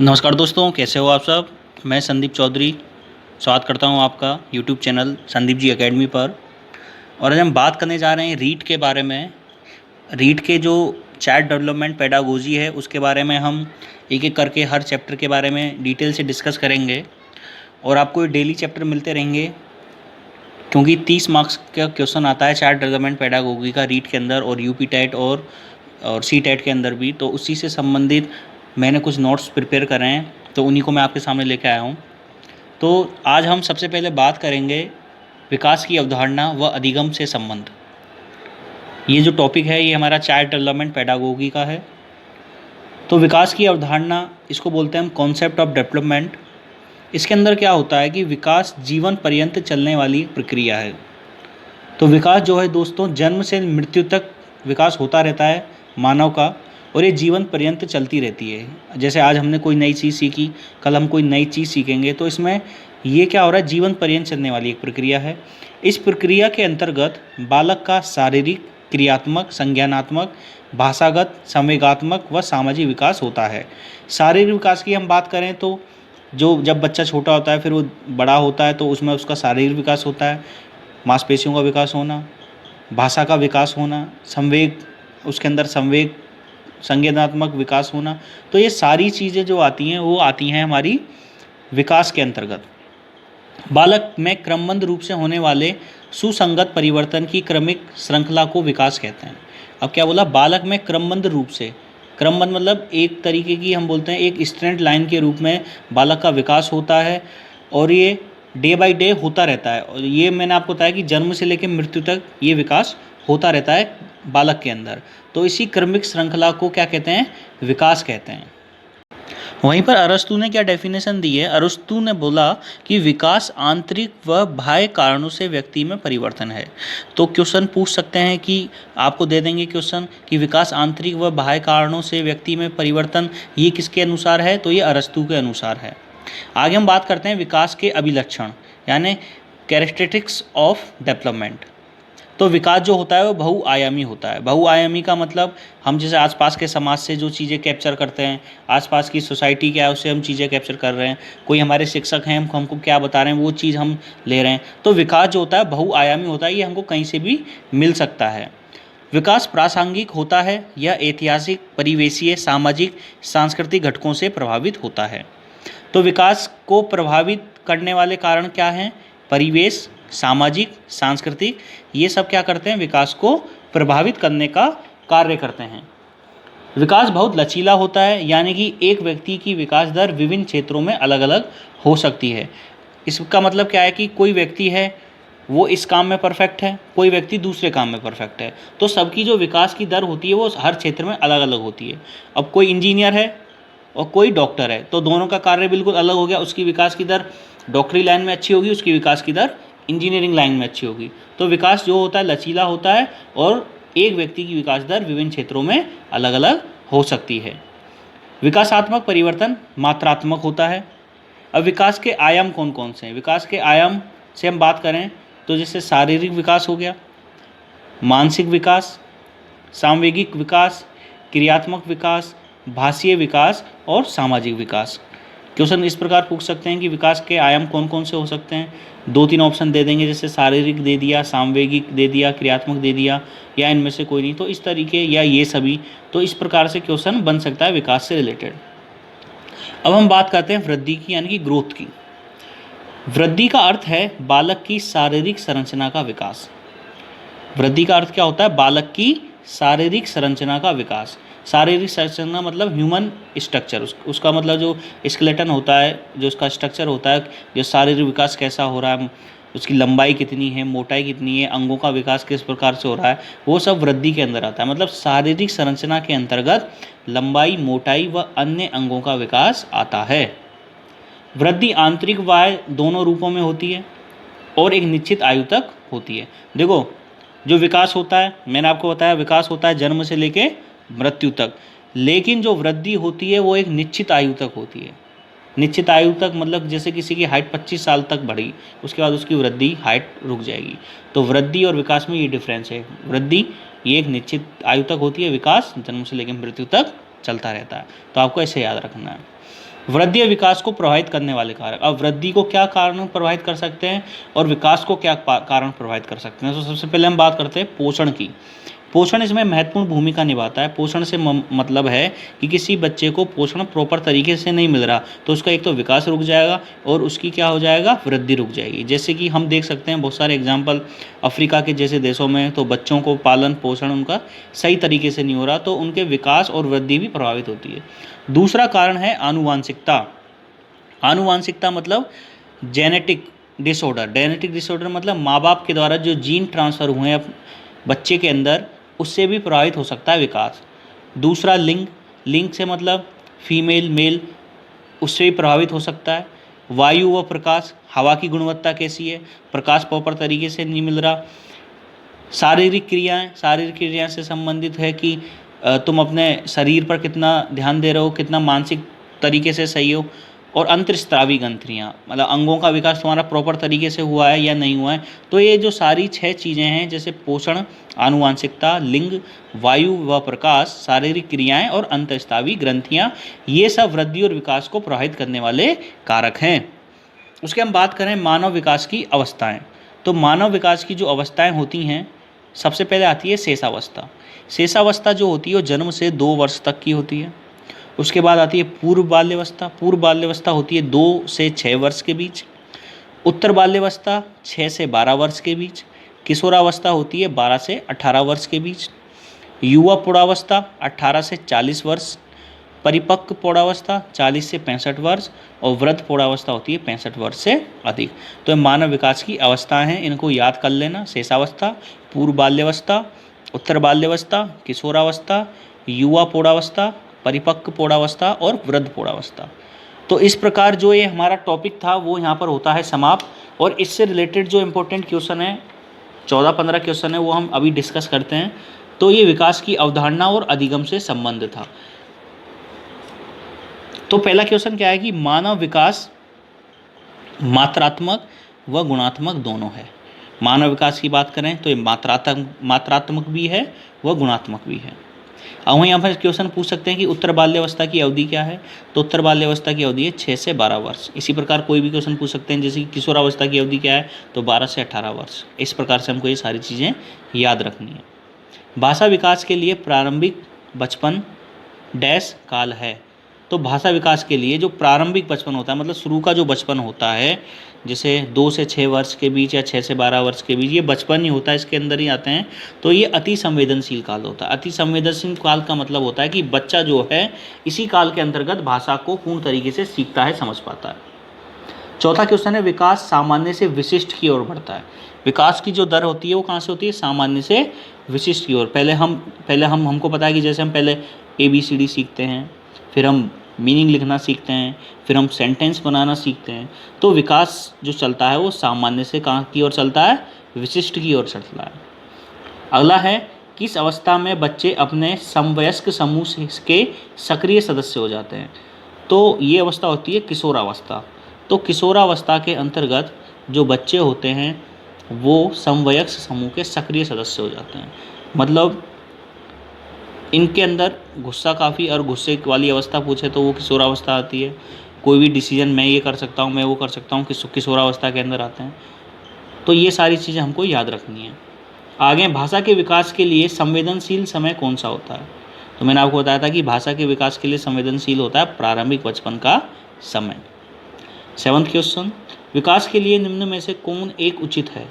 नमस्कार दोस्तों, कैसे हो आप सब। मैं संदीप चौधरी स्वागत करता हूं आपका YouTube channel Sandeep ji academy पर। और आज हम बात करने जा रहे हैं रीट के बारे में। रीट के जो चैट डेवलपमेंट पेडागोजी है उसके बारे में हम एक एक करके हर चैप्टर के बारे में डिटेल से डिस्कस करेंगे और आपको डेली चैप्टर मिलते रहेंगे, क्योंकि 30 मार्क्स का क्वेश्चन आता है चैट डेवलपमेंट पेडागोजी का रीट के अंदर और यूपी टेट और सी टेट के अंदर भी। तो उसी से संबंधित मैंने कुछ नोट्स प्रिपेयर करे हैं, तो उन्हीं को मैं आपके सामने लेके आया हूँ। तो आज हम सबसे पहले बात करेंगे विकास की अवधारणा व अधिगम से संबंध। ये जो टॉपिक है ये हमारा चाइल्ड डेवलपमेंट पेडागोगी का है। तो विकास की अवधारणा, इसको बोलते हैं हम कॉन्सेप्ट ऑफ डेवलपमेंट। इसके अंदर क्या होता है कि विकास जीवन पर्यंत चलने वाली एक प्रक्रिया है। तो विकास जो है दोस्तों, जन्म से मृत्यु तक विकास होता रहता है मानव का, और ये जीवन पर्यंत चलती रहती है। जैसे आज हमने कोई नई चीज़ सीखी, कल हम कोई नई चीज़ सीखेंगे, तो इसमें ये क्या हो रहा है, जीवन पर्यंत चलने वाली एक प्रक्रिया है। इस प्रक्रिया के अंतर्गत बालक का शारीरिक, क्रियात्मक, संज्ञानात्मक, भाषागत, संवेगात्मक व सामाजिक विकास होता है। शारीरिक विकास की हम बात करें तो जो जब बच्चा छोटा होता है फिर वो बड़ा होता है तो उसमें उसका शारीरिक विकास होता है, मांसपेशियों का विकास होना, भाषा का विकास होना, संवेग, उसके अंदर संवेग, संज्ञानात्मक विकास होना। तो ये सारी चीज़ें जो आती हैं वो आती हैं हमारी विकास के अंतर्गत। बालक में क्रमबद्ध रूप से होने वाले सुसंगत परिवर्तन की क्रमिक श्रृंखला को विकास कहते हैं। अब क्या बोला, बालक में क्रमबद्ध रूप से, क्रमबद्ध मतलब एक तरीके की हम बोलते हैं एक स्ट्रेट लाइन के रूप में बालक का विकास होता है, और ये डे बाय डे होता रहता है। और ये मैंने आपको बताया कि जन्म से लेकर मृत्यु तक ये विकास होता रहता है बालक के अंदर। तो इसी क्रमिक श्रृंखला को क्या कहते हैं, विकास कहते हैं। वहीं पर अरस्तु ने क्या डेफिनेशन दी है, अरस्तु ने बोला कि विकास आंतरिक व बाह्य कारणों से व्यक्ति में परिवर्तन है। तो क्वेश्चन पूछ सकते हैं कि आपको दे देंगे क्वेश्चन कि विकास आंतरिक व बाह्य कारणों से व्यक्ति में परिवर्तन, ये किसके अनुसार है, तो ये अरस्तु के अनुसार है। आगे हम बात करते हैं विकास के अभिलक्षण, यानी कैरेक्टरिस्टिक्स ऑफ डेवलपमेंट। तो विकास जो होता है वो बहुआयामी होता है। बहुआयामी का मतलब हम जैसे आसपास के समाज से जो चीज़ें कैप्चर करते हैं, आसपास की सोसाइटी क्या है उससे हम चीज़ें कैप्चर कर रहे हैं, कोई हमारे शिक्षक हैं हमको क्या बता रहे हैं वो चीज़ हम ले रहे हैं। तो विकास जो होता है बहुआयामी होता है, ये हमको कहीं से भी मिल सकता है। विकास प्रासंगिक होता है, यह ऐतिहासिक, परिवेशीय, सामाजिक, सांस्कृतिक घटकों से प्रभावित होता है। तो विकास को प्रभावित करने वाले कारण क्या हैं, परिवेश, सामाजिक, सांस्कृतिक, ये सब क्या करते हैं, विकास को प्रभावित करने का कार्य करते हैं। विकास बहुत लचीला होता है, यानी कि एक व्यक्ति की विकास दर विभिन्न क्षेत्रों में अलग अलग हो सकती है। इसका मतलब क्या है कि कोई व्यक्ति है वो इस काम में परफेक्ट है, कोई व्यक्ति दूसरे काम में परफेक्ट है, तो सबकी जो विकास की दर होती है वो हर क्षेत्र में अलग अलग होती है। अब कोई इंजीनियर है और कोई डॉक्टर है, तो दोनों का कार्य बिल्कुल अलग हो गया, उसकी विकास की दर डॉक्टरी लाइन में अच्छी होगी, उसकी विकास की दर इंजीनियरिंग लाइन में अच्छी होगी। तो विकास जो होता है लचीला होता है, और एक व्यक्ति की विकास दर विभिन्न क्षेत्रों में अलग अलग हो सकती है। विकासात्मक परिवर्तन मात्रात्मक होता है। अब विकास के आयाम कौन कौन से हैं, विकास के आयाम से हम बात करें तो जैसे शारीरिक विकास हो गया, मानसिक विकास, सांवेगिक विकास, क्रियात्मक विकास, भाषीय विकास और सामाजिक विकास। क्वेश्चन इस प्रकार पूछ सकते हैं कि विकास के आयाम कौन कौन से हो सकते हैं, 2-3 ऑप्शन दे देंगे, जैसे शारीरिक दे दिया, सामवेगिक दे दिया, क्रियात्मक दे दिया, या इनमें से कोई नहीं, तो इस तरीके या ये सभी। तो इस प्रकार से क्वेश्चन बन सकता है विकास से रिलेटेड। अब हम बात करते हैं वृद्धि की, यानी कि ग्रोथ की। वृद्धि का अर्थ है बालक की शारीरिक संरचना का विकास। वृद्धि का अर्थ क्या होता है, बालक की शारीरिक संरचना का विकास। शारीरिक संरचना मतलब ह्यूमन स्ट्रक्चर, उसका मतलब जो स्केलेटन होता है, जो उसका स्ट्रक्चर होता है, जो शारीरिक विकास कैसा हो रहा है, उसकी लंबाई कितनी है, मोटाई कितनी है, अंगों का विकास किस प्रकार से हो रहा है, वो सब वृद्धि के अंदर आता है। मतलब शारीरिक संरचना के अंतर्गत लंबाई, मोटाई व अन्य अंगों का विकास आता है। वृद्धि आंतरिक बाह्य दोनों रूपों में होती है और एक निश्चित आयु तक होती है। देखो, जो विकास होता है, मैंने आपको बताया विकास होता है जन्म से लेके मृत्यु तक, लेकिन जो वृद्धि होती है वो एक निश्चित आयु तक होती है। निश्चित आयु तक मतलब जैसे किसी की हाइट 25 साल तक बढ़ी, उसके बाद उसकी वृद्धि हाइट रुक जाएगी। तो वृद्धि और विकास में ये डिफरेंस है। वृद्धि ये एक निश्चित आयु तक होती है, विकास जन्म से लेकर मृत्यु तक चलता रहता है। तो आपको ऐसे याद रखना है। वृद्धि और विकास को प्रभावित करने वाले कारक। अब वृद्धि को क्या कारण प्रभावित कर सकते हैं और विकास को क्या कारण प्रभावित कर सकते हैं। तो सबसे पहले हम बात करते हैं पोषण की। पोषण इसमें महत्वपूर्ण भूमिका निभाता है। पोषण से मतलब है कि किसी बच्चे को पोषण प्रॉपर तरीके से नहीं मिल रहा तो उसका एक तो विकास रुक जाएगा और उसकी क्या हो जाएगा, वृद्धि रुक जाएगी। जैसे कि हम देख सकते हैं बहुत सारे एग्जाम्पल अफ्रीका के जैसे देशों में, तो बच्चों को पालन पोषण उनका सही तरीके से नहीं हो रहा तो उनके विकास और वृद्धि भी प्रभावित होती है। दूसरा कारण है आनुवांशिकता। आनुवांशिकता मतलब जेनेटिक डिसऑर्डर। जेनेटिक डिसऑर्डर मतलब माँ बाप के द्वारा जो जीन ट्रांसफ़र हुए हैं बच्चे के अंदर, उससे भी प्रभावित हो सकता है विकास। दूसरा लिंग। लिंग से मतलब फीमेल मेल, उससे भी प्रभावित हो सकता है। वायु व प्रकाश, हवा की गुणवत्ता कैसी है, प्रकाश प्रॉपर तरीके से नहीं मिल रहा। शारीरिक क्रियाएं, शारीरिक क्रिया से संबंधित है कि तुम अपने शरीर पर कितना ध्यान दे रहे हो, कितना मानसिक तरीके से सही हो। और अंतर्स्रावी ग्रंथियाँ मतलब अंगों का विकास तुम्हारा प्रॉपर तरीके से हुआ है या नहीं हुआ है। तो ये जो सारी 6 चीज़ें हैं जैसे पोषण, आनुवांशिकता, लिंग, वायु व प्रकाश, शारीरिक क्रियाएं और अंतर्स्रावी ग्रंथियाँ, ये सब वृद्धि और विकास को प्रभावित करने वाले कारक हैं। उसके हम बात करें मानव विकास की अवस्थाएं। तो मानव विकास की जो अवस्थाएं होती हैं, सबसे पहले आती है शेषावस्था। शेषावस्था जो होती है वो जन्म से 2 वर्ष तक की होती है। उसके बाद आती है पूर्व बाल्यावस्था। पूर्व बाल्यावस्था होती है 2 से 6 वर्ष के बीच। उत्तर बाल्यावस्था 6 से 12 वर्ष के बीच। किशोरावस्था होती है 12 से 18 वर्ष के बीच। युवा प्रौढ़ावस्था 18 से 40 वर्ष। परिपक्व प्रौढ़ावस्था 40 से 65 वर्ष। और वृद्ध प्रौढ़ावस्था होती है 65 वर्ष से अधिक। तो ये मानव विकास की अवस्थाएं हैं, इनको याद कर लेना। शेषावस्था, पूर्व बाल्यावस्था, उत्तर बाल्यावस्था, किशोरावस्था, युवा प्रौढ़ावस्था, परिपक्व प्रौढ़ावस्था और वृद्ध प्रौढ़ावस्था। तो इस प्रकार जो ये हमारा टॉपिक था वो यहाँ पर होता है समाप्त। और इससे रिलेटेड जो इम्पोर्टेंट क्वेश्चन है, 14-15 क्वेश्चन है, वो हम अभी डिस्कस करते हैं। तो ये विकास की अवधारणा और अधिगम से संबंध था। तो पहला क्वेश्चन क्या है कि मानव विकास मात्रात्मक व गुणात्मक दोनों है। मानव विकास की बात करें तो ये मात्रात्मक भी है व गुणात्मक भी है। अब हम यहाँ पर क्वेश्चन पूछ सकते हैं कि उत्तर बाल्यावस्था की अवधि क्या है। तो उत्तर बाल्यावस्था की अवधि है 6 से 12 वर्ष। इसी प्रकार कोई भी क्वेश्चन पूछ सकते हैं जैसे कि किशोरावस्था की अवधि क्या है, तो 12 से 18 वर्ष। इस प्रकार से हमको ये सारी चीज़ें याद रखनी है। भाषा विकास के लिए प्रारंभिक बचपन डैश काल है। तो भाषा विकास के लिए जो प्रारंभिक बचपन होता है मतलब शुरू का जो बचपन होता है, जैसे 2 से 6 वर्ष के बीच या 6 से 12 वर्ष के बीच, ये बचपन ही होता है, इसके अंदर ही आते हैं। तो ये अति संवेदनशील काल होता है। अति संवेदनशील काल का मतलब होता है कि बच्चा जो है इसी काल के अंतर्गत भाषा को पूर्ण तरीके से सीखता है, समझ पाता है। चौथा क्वेश्चन है विकास सामान्य से विशिष्ट की ओर बढ़ता है। विकास की जो दर होती है वो कहाँ से होती है, सामान्य से विशिष्ट की ओर। पहले हमको पता है कि जैसे हम पहले ABCD सीखते हैं, फिर हम मीनिंग लिखना सीखते हैं, फिर हम सेंटेंस बनाना सीखते हैं। तो विकास जो चलता है वो सामान्य से कहाँ की ओर चलता है, विशिष्ट की ओर चलता है। अगला है किस अवस्था में बच्चे अपने समवयस्क समूह के सक्रिय सदस्य हो जाते हैं। तो ये अवस्था होती है किशोरावस्था। तो किशोरावस्था के अंतर्गत जो बच्चे होते हैं वो समवयस्क समूह के सक्रिय सदस्य हो जाते हैं। मतलब इनके अंदर गुस्सा काफ़ी, और गुस्से वाली अवस्था पूछे तो वो किशोरावस्था आती है। कोई भी डिसीजन मैं ये कर सकता हूँ, मैं वो कर सकता हूँ, किशोरावस्था के अंदर आते हैं। तो ये सारी चीज़ें हमको याद रखनी है। आगे भाषा के विकास के लिए संवेदनशील समय कौन सा होता है। तो मैंने आपको बताया था कि भाषा के विकास के लिए संवेदनशील होता है प्रारंभिक बचपन का समय। 7वां क्वेश्चन, विकास के लिए निम्न में से कौन एक उचित है।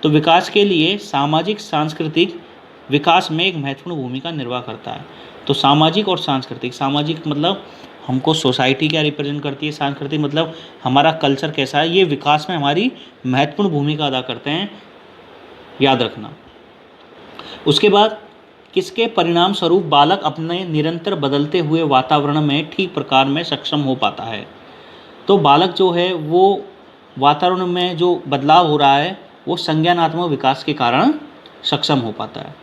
तो विकास के लिए सामाजिक सांस्कृतिक विकास में एक महत्वपूर्ण भूमिका निर्वाह करता है। तो सामाजिक और सांस्कृतिक, सामाजिक मतलब हमको सोसाइटी क्या रिप्रेजेंट करती है, सांस्कृतिक मतलब हमारा कल्चर कैसा है, ये विकास में हमारी महत्वपूर्ण भूमिका अदा करते हैं, याद रखना। उसके बाद किसके परिणाम स्वरूप बालक अपने निरंतर बदलते हुए वातावरण में ठीक प्रकार में सक्षम हो पाता है। तो बालक जो है वो वातावरण में जो बदलाव हो रहा है वो संज्ञानात्मक विकास के कारण सक्षम हो पाता है।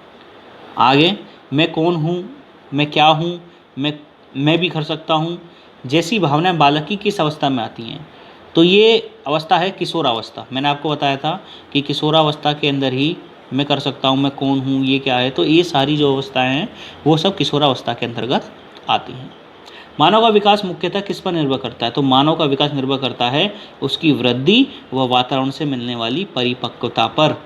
आगे मैं कौन हूँ, मैं क्या हूँ, मैं भी कर सकता हूँ जैसी भावनाएं बालक की किस अवस्था में आती हैं। तो ये अवस्था है किशोरावस्था। मैंने आपको बताया था कि किशोरावस्था के अंदर ही मैं कर सकता हूँ, मैं कौन हूँ, ये क्या है। तो ये सारी जो अवस्थाएं हैं वो सब किशोरावस्था के अंतर्गत आती हैं। मानव का विकास मुख्यतः किस पर निर्भर करता है? तो मानव का विकास निर्भर करता है उसकी वृद्धि व वातावरण से मिलने वाली परिपक्वता पर।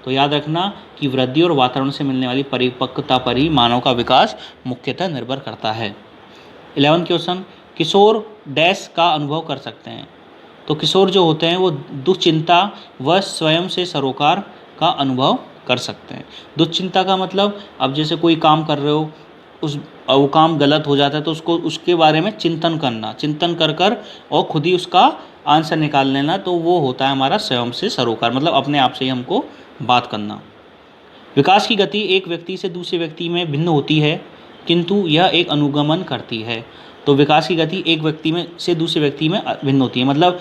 तो याद रखना कि वृद्धि और वातावरण से मिलने वाली परिपक्वता पर ही मानव का विकास मुख्यतः निर्भर करता है। 11 क्वेश्चन, किशोर डैश का अनुभव कर सकते हैं? तो किशोर जो होते हैं वो दुश्चिंता व स्वयं से सरोकार का अनुभव कर सकते हैं। दुश्चिंता का मतलब, अब जैसे कोई काम कर रहे हो, वो काम गलत हो जाता है तो उसको उसके बारे में चिंतन करना, चिंतन कर कर और खुद ही उसका आंसर निकाल लेना, तो वो होता है हमारा स्वयं से सरोकार, मतलब अपने आप से ही हमको बात करना। विकास की गति एक व्यक्ति से दूसरे व्यक्ति में भिन्न होती है, किंतु यह एक अनुगमन करती है। तो विकास की गति एक व्यक्ति में से दूसरे व्यक्ति में भिन्न होती है, मतलब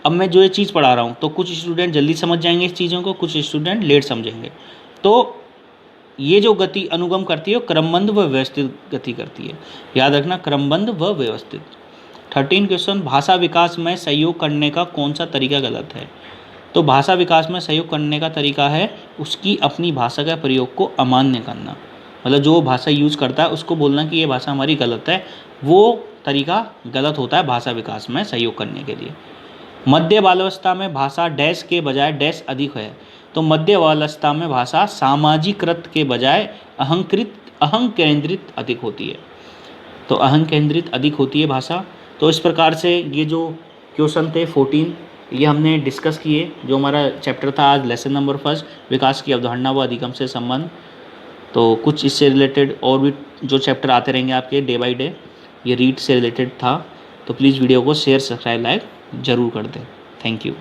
अब मैं जो ये चीज़ पढ़ा रहा हूँ तो कुछ स्टूडेंट जल्दी समझ जाएंगे इस चीज़ों को, कुछ स्टूडेंट लेट समझेंगे। तो ये जो गति अनुगम करती है वो क्रमबद्ध व व्यवस्थित गति करती है। याद रखना, क्रमबद्ध व व्यवस्थित। 13 क्वेश्चन, भाषा विकास में सहयोग करने का कौन सा तरीका गलत है? तो भाषा विकास में सहयोग करने का तरीका है उसकी अपनी भाषा का प्रयोग को अमान्य करना, मतलब जो भाषा यूज़ करता है उसको बोलना कि ये भाषा हमारी गलत है, वो तरीका गलत होता है भाषा विकास में सहयोग करने के लिए। मध्य बाल्यावस्था में भाषा डैश के बजाय डैश अधिक है? तो मध्य बाल्यावस्था में भाषा सामाजिकृत के बजाय अहं केंद्रित अधिक होती है। तो अहं केंद्रित अधिक होती है भाषा। तो इस प्रकार से ये जो क्वेश्चन थे 14 ये हमने डिस्कस किए। जो हमारा चैप्टर था आज लेसन नंबर 1, विकास की अवधारणा व अधिगम से संबंध। तो कुछ इससे रिलेटेड और भी जो चैप्टर आते रहेंगे आपके डे बाय डे, ये रीड से रिलेटेड था। तो प्लीज़ वीडियो को शेयर, सब्सक्राइब, लाइक ज़रूर कर दें। Thank you.